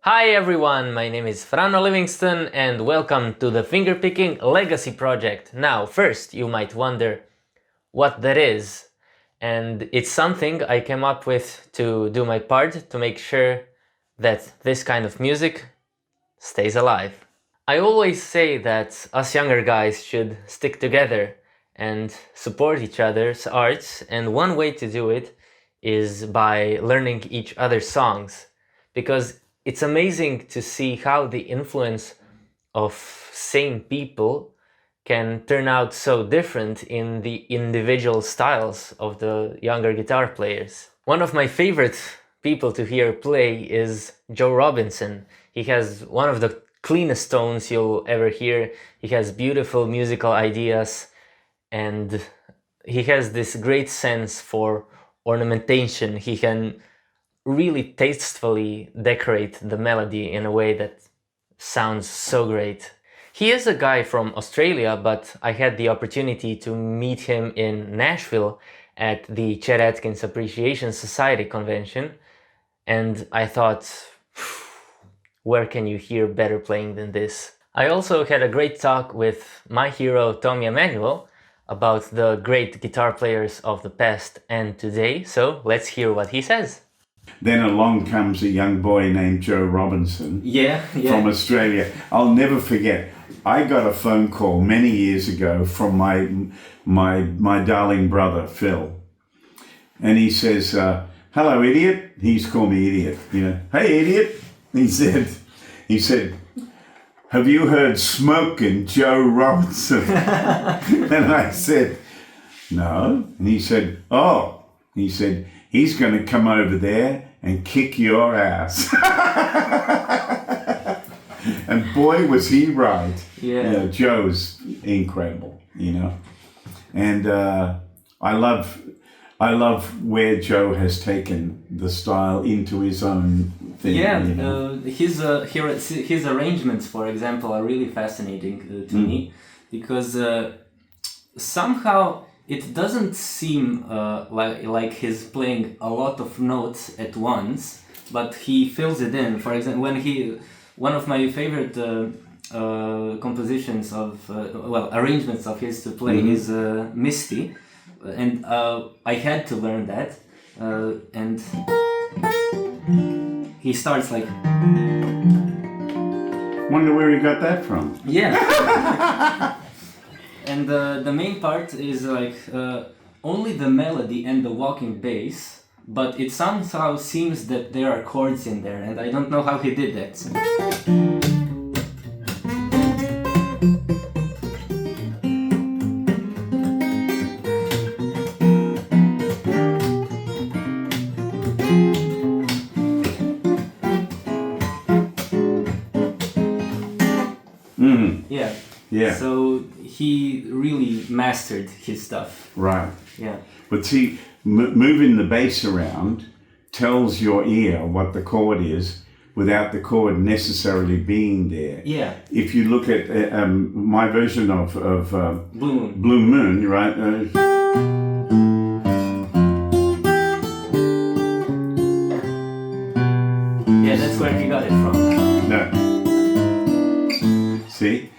Hi everyone, my name is Frano Livingston and welcome to the Fingerpicking Legacy Project. Now, first you might wonder what that is, and it's something I came up with to do my part to make sure that this kind of music stays alive. I always say that us younger guys should stick together and support each other's arts, and one way to do it is by learning each other's songs, because it's amazing to see how the influence of same people can turn out so different in the individual styles of the younger guitar players. One of my favorite people to hear play is Joe Robinson. He has one of the cleanest tones you'll ever hear. He has beautiful musical ideas and he has this great sense for ornamentation. He can really tastefully decorate the melody in a way that sounds so great. He is a guy from Australia, but I had the opportunity to meet him in Nashville at the Chet Atkins Appreciation Society convention, and I thought, where can you hear better playing than this? I also had a great talk with my hero Tommy Emmanuel about the great guitar players of the past and today, so let's hear what he says. Then along comes a young boy named Joe Robinson from Australia. I'll never forget. I got a phone call many years ago from my darling brother, Phil. And he says, hello, idiot. He used to call me idiot. Hey, idiot. He said, have you heard Smokin' Joe Robinson? And I said, no. And he said, he's going to come over there and kick your ass. And boy, was he right. Yeah. Joe's incredible, And I love where Joe has taken the style into his own thing. Yeah, his arrangements, for example, are really fascinating to me, because somehow it doesn't seem like he's playing a lot of notes at once, but he fills it in. For example, one of my favorite compositions of, arrangements of his to play is Misty, and I had to learn that, and he starts like... Wonder where he got that from. Yeah. And the main part is like only the melody and the walking bass, but it somehow seems that there are chords in there, and I don't know how he did that. Yeah. So he really mastered his stuff. Right. Yeah. But see, moving the bass around tells your ear what the chord is without the chord necessarily being there. Yeah. If you look at my version of Blue Moon, right? Yeah, that's where he got it from. No. See?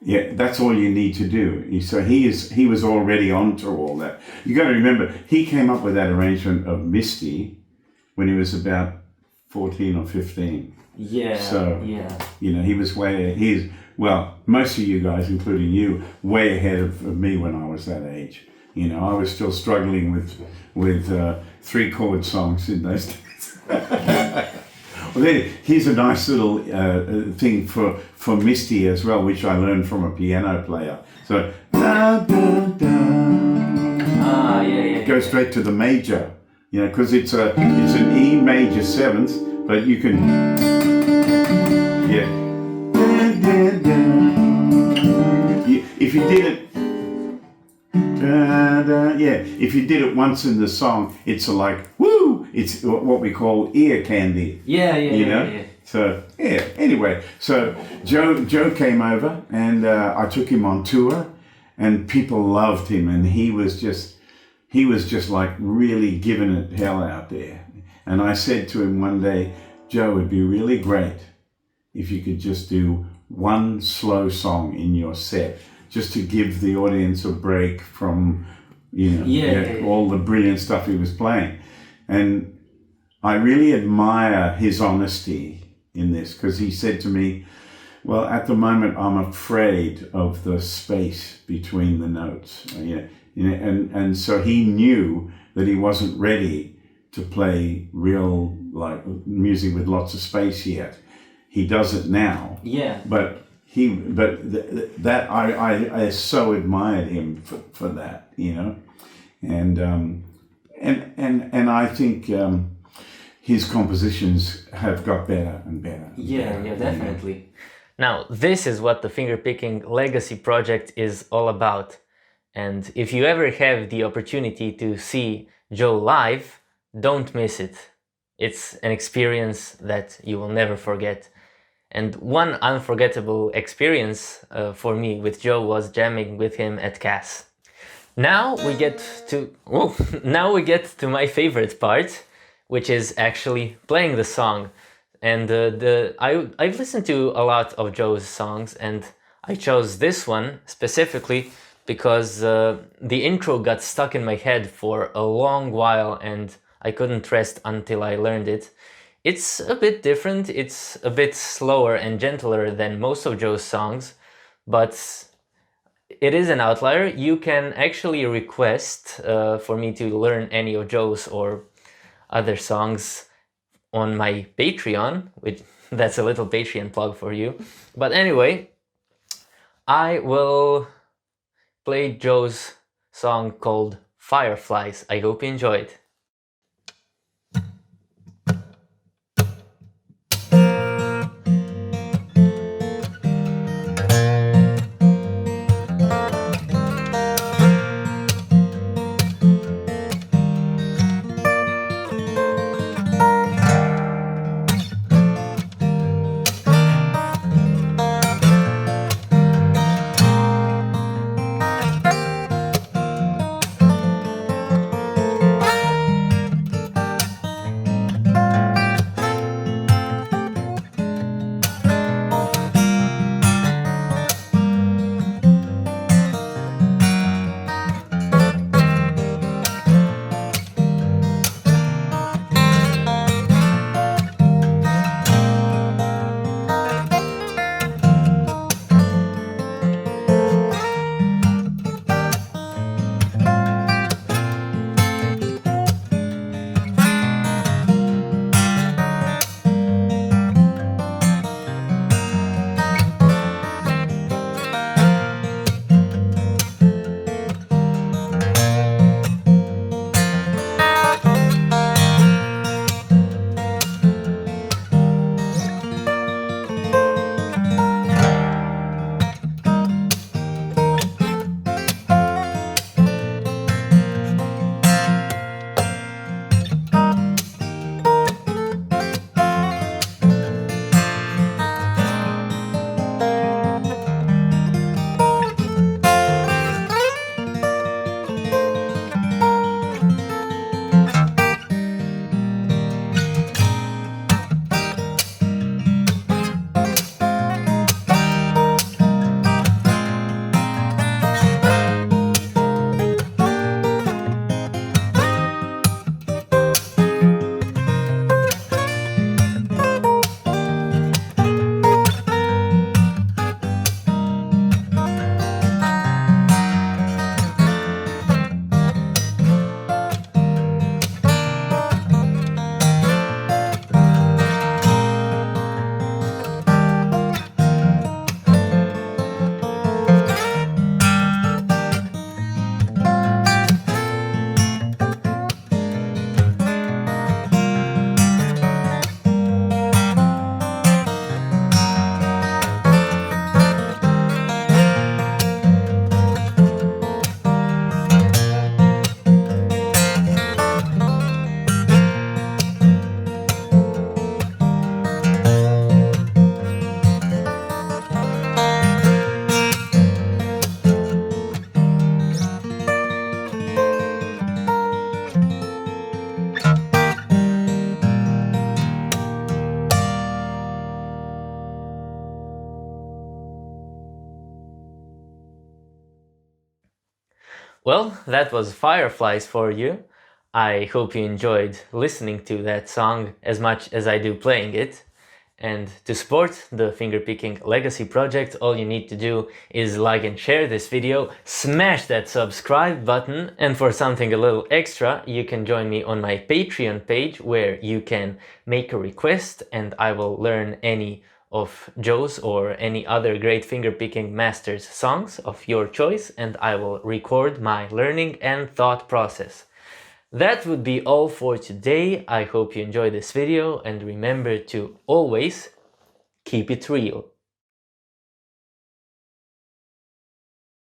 Yeah, that's all you need to do. So he was already onto all that. You got to remember, he came up with that arrangement of Misty when he was about 14 or 15. Yeah. So yeah. He was most of you guys, including you, way ahead of me when I was that age. I was still struggling with 3-chord songs in those days. Well, here's a nice little thing for Misty as well, which I learned from a piano player. So, da, da, da. Yeah. Go straight to the major, because it's an E major 7th, but you can, da, da, da. If you did it, if you did it once in the song, it's like, woo! It's what we call ear candy. Yeah. So, anyway, so Joe came over and I took him on tour and people loved him, and he was just like really giving it hell out there. And I said to him one day, Joe, it'd be really great if you could just do one slow song in your set, just to give the audience a break from, all the brilliant stuff he was playing. And I really admire his honesty in this, because he said to me, well, at the moment, I'm afraid of the space between the notes. And so he knew that he wasn't ready to play real music with lots of space yet. He does it now. Yeah. But I so admired him for that, and I think his compositions have got better and better. Yeah, definitely. Now, this is what the Fingerpicking Legacy Project is all about. And if you ever have the opportunity to see Joe live, don't miss it. It's an experience that you will never forget. And one unforgettable experience for me with Joe was jamming with him at Cass. Now we get to my favorite part, which is actually playing the song. And I've listened to a lot of Joe's songs, and I chose this one specifically because the intro got stuck in my head for a long while and I couldn't rest until I learned it. It's a bit different, it's a bit slower and gentler than most of Joe's songs, but it is an outlier. You can actually request for me to learn any of Joe's or other songs on my Patreon, which that's a little Patreon plug for you. But anyway, I will play Joe's song called Fireflies. I hope you enjoy it. Well, that was Fireflies for you. I hope you enjoyed listening to that song as much as I do playing it. And to support the Fingerpicking Legacy Project, all you need to do is like and share this video, smash that subscribe button, and for something a little extra, you can join me on my Patreon page where you can make a request and I will learn any of Joe's or any other great fingerpicking masters songs of your choice, and I will record my learning and thought process. That would be all for today. I hope you enjoyed this video and remember to always keep it real.